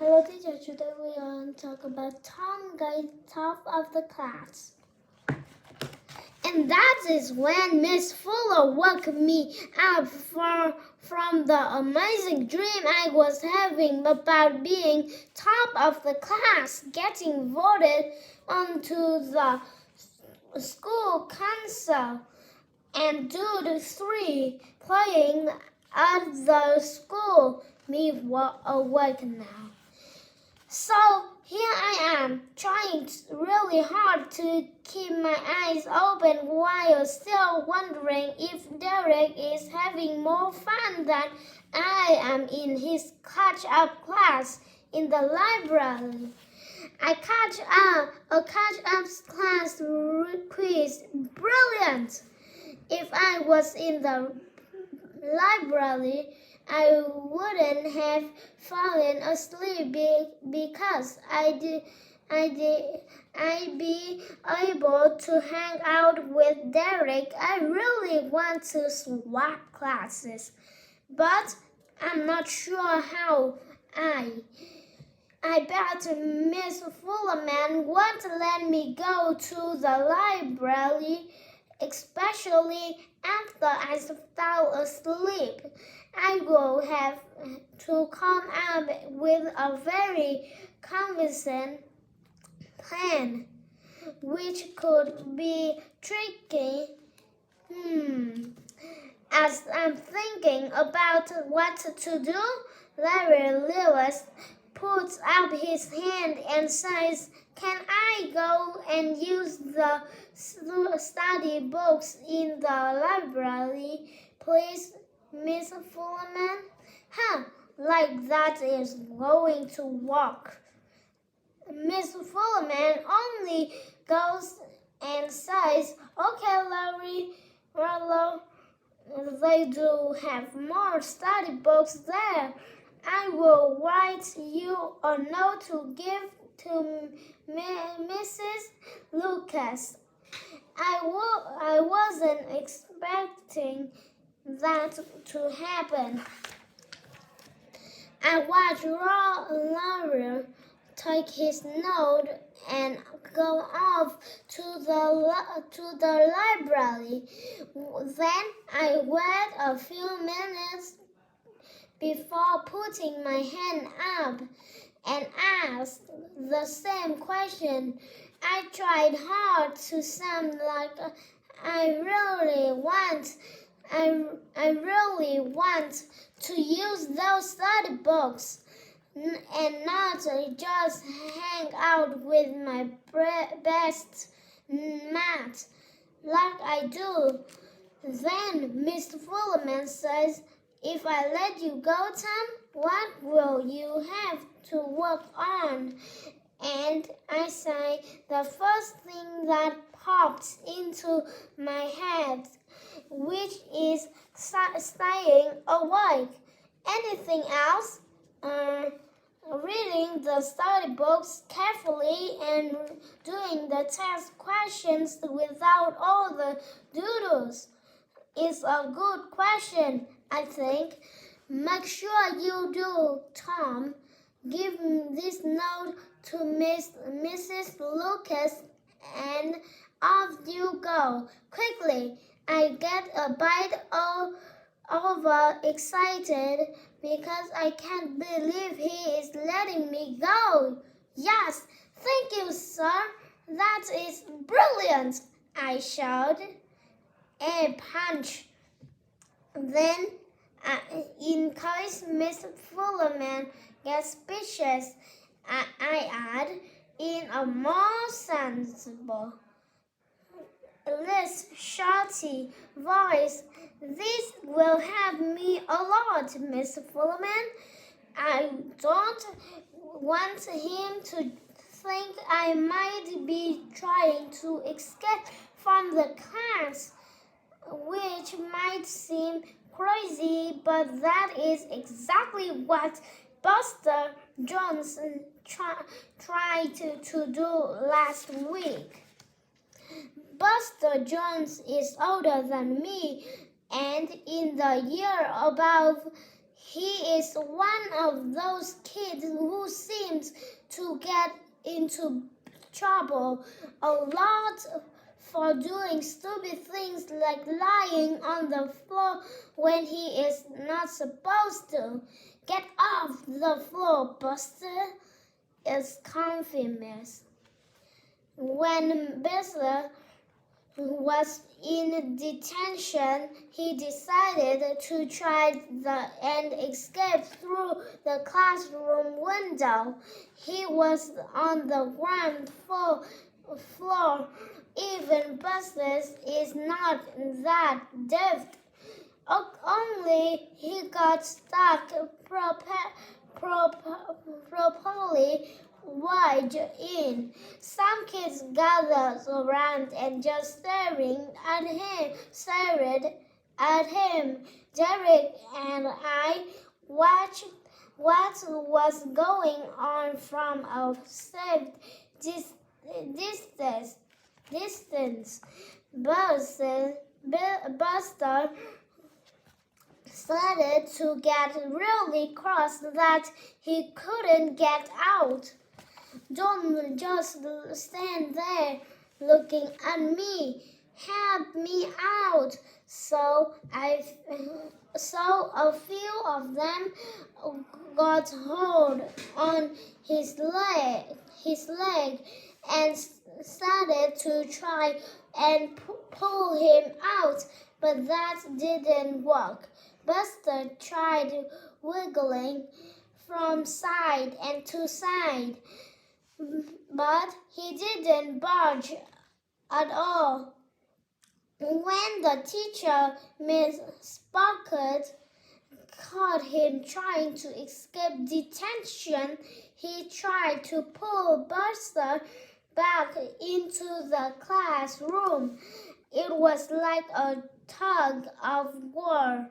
Hello, teacher. Today we are talk about Tom got top of the class. And that is when Miss Fuller woke me up from the amazing dream I was having about being top of the class, getting voted onto the school council, and Dude 3 playing at the school. Me awake now. So here I am, trying really hard to keep my eyes open while still wondering if Derek is having more fun than I am in his catch-up class in the library. A catch-up class quiz, brilliant! If I was in the library, I wouldn't have fallen asleep because I'd be able to hang out with Derek. I really want to swap classes, but I'm not sure how. I bet Miss Fullerman won't let me go to the library, especially after I fell asleep. I will have to come up with a very convincing plan, which could be tricky. As I'm thinking about what to do, Larry Lewis puts up his hand and says, "Can I go and use the study books in the library, please, Miss Fullerman?" Like that is going to work. Miss Fullerman only goes and says, "Okay, Larry, well, they do have more study books there. I will write you a note to give to Mrs. Lucas." I wasn't expecting that to happen. I watched Larry take his note and go off to the library. Then I waited a few minutes before putting my hand up and asked the same question. I tried hard to sound like I really want to use those study books and not just hang out with my best mates like I do. Then Mr. Fullerman says, "If I let you go, Tom, what will you have to work on?" And I say the first thing that pops into my head, which is staying awake. Anything else? Reading the study books carefully and doing the test questions without all the doodles is a good question, I think. Make sure you do, Tom. Give this note to Mrs. Lucas and off you go. Quickly, I get a bite over excited because I can't believe he is letting me go. "Yes, thank you, sir. That is brilliant," I shouted. A punch. Then, in case Miss Fullerman gets suspicious, I add, in a more sensible, less shouty voice, "This will help me a lot, Miss Fullerman. I don't want him to think I might be trying to escape from the class, which might seem crazy, but that is exactly what Buster Jones tried to do last week. Buster Jones is older than me, and in the year above, he is one of those kids who seems to get into trouble a lot for doing stupid things like lying on the floor when he is not supposed to. Get off the floor, Buster, is infamous. When Buster was in detention, he decided to try and escape through the classroom window. He was on the ground floor. Even Buster is not that deft. Only he got stuck properly wide in. Some kids gathered around and just stared at him. Derek and I watched what was going on from a safe distance. Buster started to get really cross that he couldn't get out. Don't just stand there looking at me. Help me out. So a few of them got hold on his leg and started to try and pull him out, but that didn't work. Buster tried wiggling from side and to side, but he didn't budge at all. When the teacher, Miss Sparkett, caught him trying to escape detention, he tried to pull Buster back into the classroom. It was like a tug of war.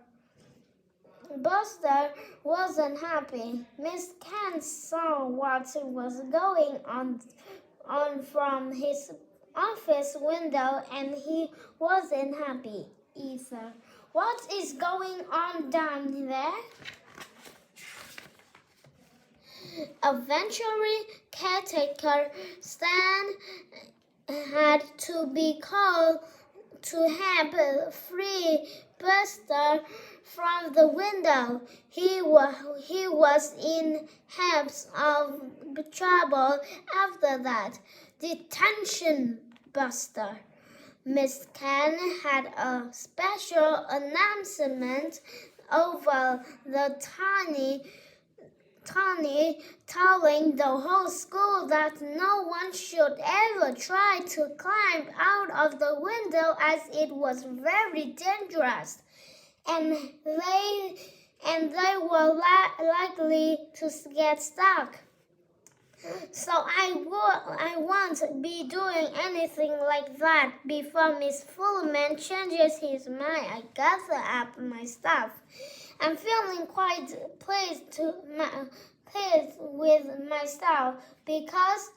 Buster wasn't happy. Miss Kent saw what was going on from his office window, and he wasn't happy either. What is going on down there? Eventually, caretaker Stan had to be called to help free Buster from the window. He was in heaps of trouble after that. Detention, Buster. Miss Kent had a special announcement over the telling the whole school that no one should ever try to climb out of the window as it was very dangerous, and they were likely to get stuck. So I won't be doing anything like that before Miss Fullerman changes his mind. I gather up my stuff. I'm feeling quite pleased with myself because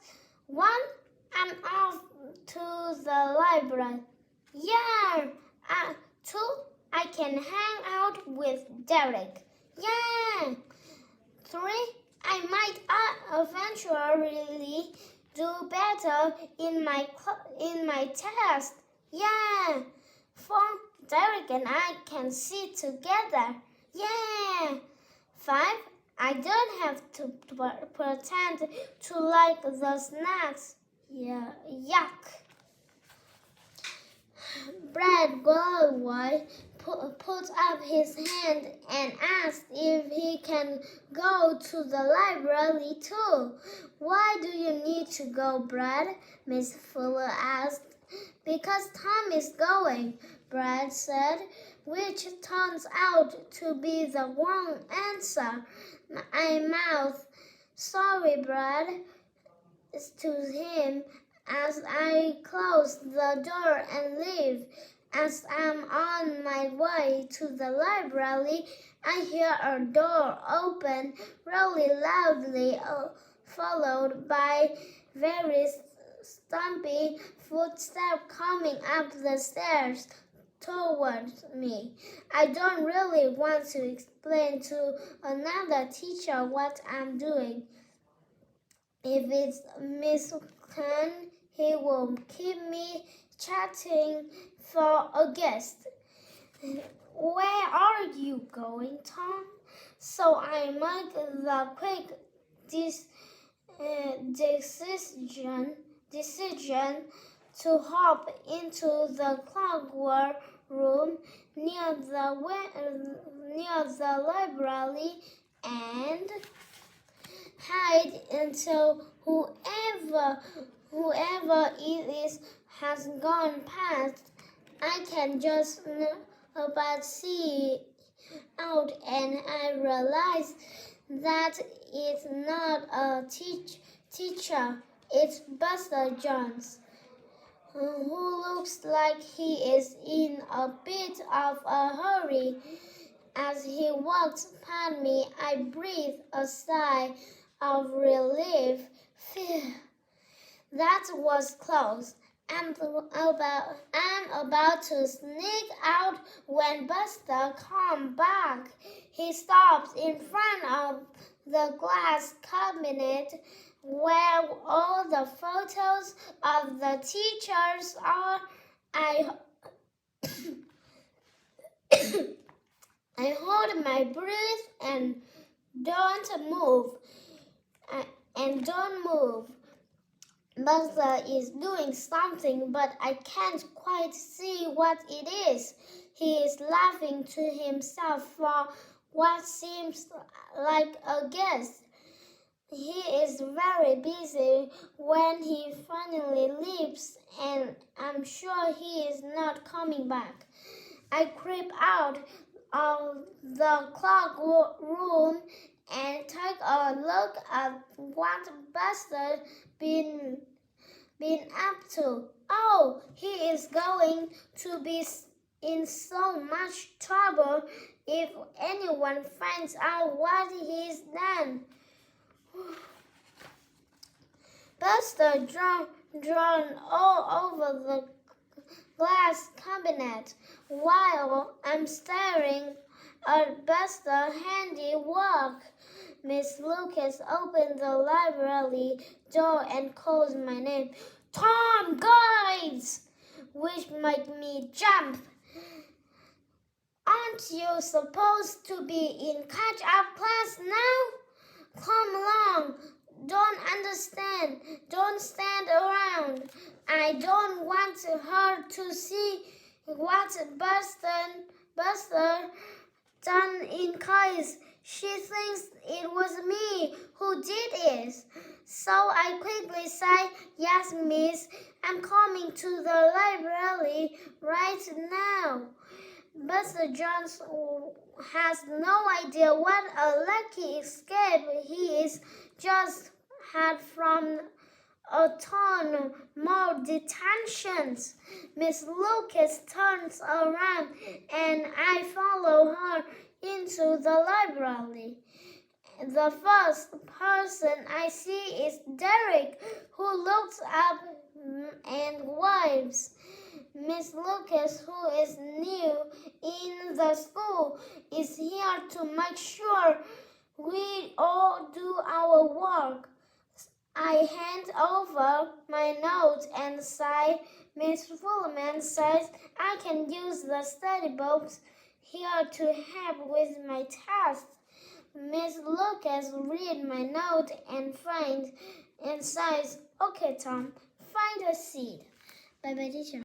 1, I'm off to the library. Yeah. 2, I can hang out with Derek. Yeah. 3, I might eventually do better in my test. Yeah. 4, Derek and I can sit together. Yeah. 5, I don't have to pretend to like the snacks. Yeah. Yuck. Brad Galloway put up his hand and asked if he can go to the library too. Why do you need to go, Brad? Miss Fuller asked. Because Tom is going, Brad said, which turns out to be the wrong answer. I mouthed, sorry, Brad, to him as I closed the door and leave. As I'm on my way to the library, I hear a door open really loudly, followed by very stumpy footsteps coming up the stairs towards me. I don't really want to explain to another teacher what I'm doing. If it's Miss Khan, he will keep me chatting for a guest. Where are you going, Tom? So I make the quick decision to hop into the clockwork room near the library and hide until whoever it is has gone past. I can just about see out, and I realize that it's not a teacher, it's Buster Jones, who looks like he is in a bit of a hurry. As he walks past me, I breathe a sigh of relief. Phew, that was close. I'm about to sneak out when Buster comes back. He stops in front of the glass cabinet where all the photos of the teachers are. I hold my breath and don't move. Buster is doing something, but I can't quite see what it is. He is laughing to himself for what seems like a guess. He is very busy when he finally leaves, and I'm sure he is not coming back. I creep out of the clock room and take a look at what Buster been up to. Oh, he is going to be in so much trouble if anyone finds out what he's done. Buster drawn all over the glass cabinet while I'm staring at Buster's handiwork. Miss Lucas opened the library door and called my name. Tom, guys! Which made me jump. Aren't you supposed to be in catch-up class now? Come along. Don't understand. Don't stand around. I don't want her to see what Buster done in case she thinks it was me who did it. So I quickly say, yes, miss, I'm coming to the library right now. Buster Jones has no idea what a lucky escape he is just had from a ton more detentions. Miss Lucas turns around and I follow her into the library. The first person I see is Derek, who looks up and waves. Miss Lucas, who is new in the school, is here to make sure we all do our work. I hand over my notes and say, Miss Fullman says I can use the study books here to help with my test. Miss Lucas reads my note and says, okay, Tom, find a seat. Bye-bye, teacher.